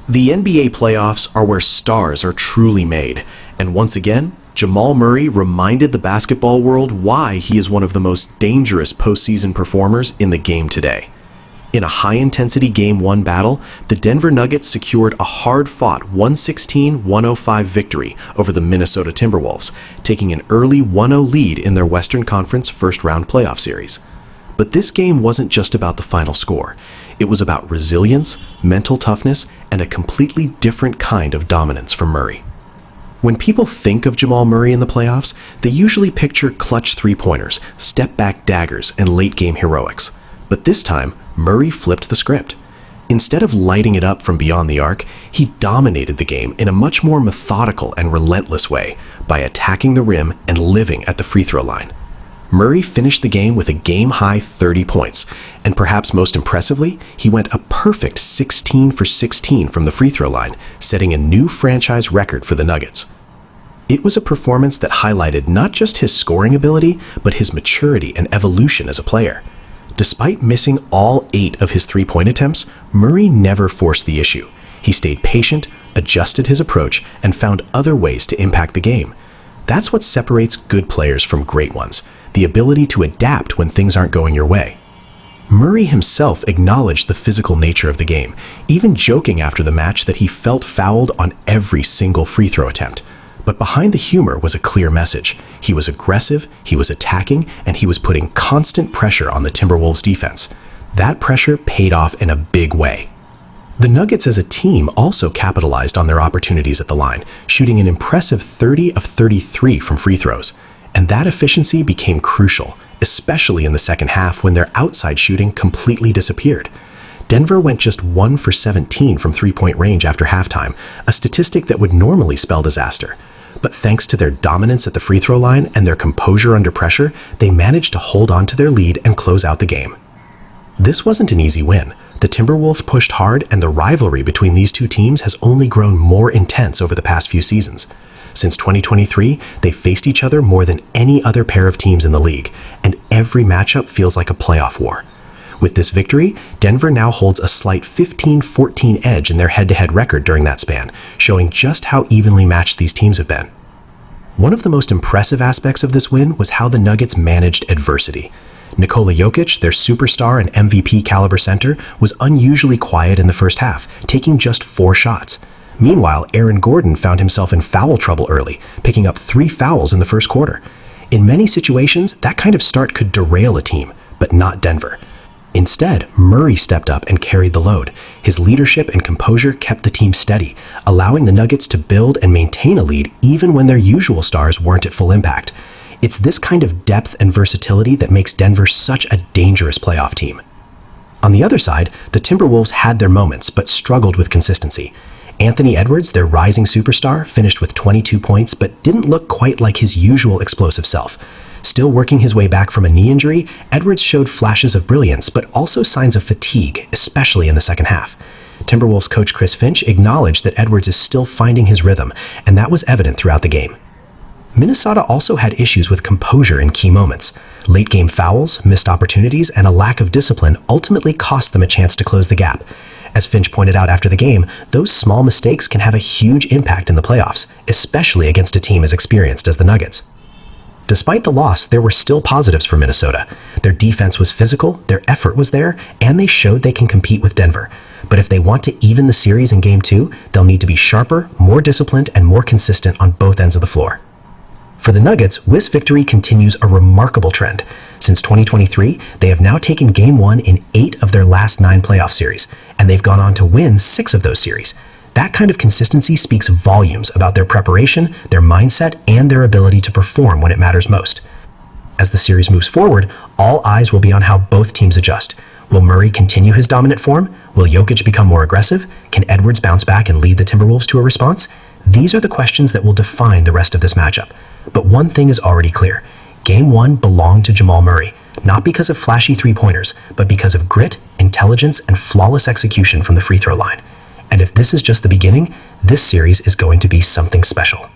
The NBA playoffs are where stars are truly made, and once again, Jamal Murray reminded the basketball world why he is one of the most dangerous postseason performers in the game today. In a high-intensity Game 1 battle, the Denver Nuggets secured a hard-fought 116-105 victory over the Minnesota Timberwolves, taking an early 1-0 lead in their Western Conference first-round playoff series. But this game wasn't just about the final score. It was about resilience, mental toughness, and a completely different kind of dominance from Murray. When people think of Jamal Murray in the playoffs, they usually picture clutch three-pointers, step-back daggers, and late-game heroics. But this time, Murray flipped the script. Instead of lighting it up from beyond the arc, he dominated the game in a much more methodical and relentless way by attacking the rim and living at the free throw line. Murray finished the game with a game-high 30 points, and perhaps most impressively, he went a perfect 16 for 16 from the free throw line, setting a new franchise record for the Nuggets. It was a performance that highlighted not just his scoring ability, but his maturity and evolution as a player. Despite missing all 8 of his three-point attempts, Murray never forced the issue. He stayed patient, adjusted his approach, and found other ways to impact the game. That's what separates good players from great ones, the ability to adapt when things aren't going your way. Murray himself acknowledged the physical nature of the game, even joking after the match that he felt fouled on every single free throw attempt. But behind the humor was a clear message. He was aggressive, he was attacking, and he was putting constant pressure on the Timberwolves defense. That pressure paid off in a big way. The Nuggets as a team also capitalized on their opportunities at the line, shooting an impressive 30 of 33 from free throws. And that efficiency became crucial, especially in the second half when their outside shooting completely disappeared. Denver went just 1 for 17 from three-point range after halftime, a statistic that would normally spell disaster. But thanks to their dominance at the free throw line and their composure under pressure, they managed to hold on to their lead and close out the game. This wasn't an easy win. The Timberwolves pushed hard, and the rivalry between these two teams has only grown more intense over the past few seasons. Since 2023, they faced each other more than any other pair of teams in the league, and every matchup feels like a playoff war. With this victory, Denver now holds a slight 15-14 edge in their head-to-head record during that span, showing just how evenly matched these teams have been. One of the most impressive aspects of this win was how the Nuggets managed adversity. Nikola Jokic, their superstar and MVP-caliber center, was unusually quiet in the first half, taking just 4 shots. Meanwhile, Aaron Gordon found himself in foul trouble early, picking up 3 fouls in the first quarter. In many situations, that kind of start could derail a team, but not Denver. Instead, Murray stepped up and carried the load. His leadership and composure kept the team steady, allowing the Nuggets to build and maintain a lead even when their usual stars weren't at full impact. It's this kind of depth and versatility that makes Denver such a dangerous playoff team. On the other side, the Timberwolves had their moments but struggled with consistency. Anthony Edwards, their rising superstar, finished with 22 points but didn't look quite like his usual explosive self. Still working his way back from a knee injury, Edwards showed flashes of brilliance but also signs of fatigue, especially in the second half. Timberwolves coach Chris Finch acknowledged that Edwards is still finding his rhythm, and that was evident throughout the game. Minnesota also had issues with composure in key moments. Late-game fouls, missed opportunities, and a lack of discipline ultimately cost them a chance to close the gap. As Finch pointed out after the game, those small mistakes can have a huge impact in the playoffs, especially against a team as experienced as the Nuggets. Despite the loss, there were still positives for Minnesota. Their defense was physical, their effort was there, and they showed they can compete with Denver. But if they want to even the series in Game 2, they'll need to be sharper, more disciplined, and more consistent on both ends of the floor. For the Nuggets, this victory continues a remarkable trend. Since 2023, they have now taken Game 1 in 8 of their last 9 playoff series, and they've gone on to win 6 of those series. That kind of consistency speaks volumes about their preparation, their mindset, and their ability to perform when it matters most. As the series moves forward, all eyes will be on how both teams adjust. Will Murray continue his dominant form? Will Jokic become more aggressive? Can Edwards bounce back and lead the Timberwolves to a response? These are the questions that will define the rest of this matchup. But one thing is already clear. Game 1 belonged to Jamal Murray, not because of flashy three-pointers, but because of grit, intelligence, and flawless execution from the free throw line. And if this is just the beginning, this series is going to be something special.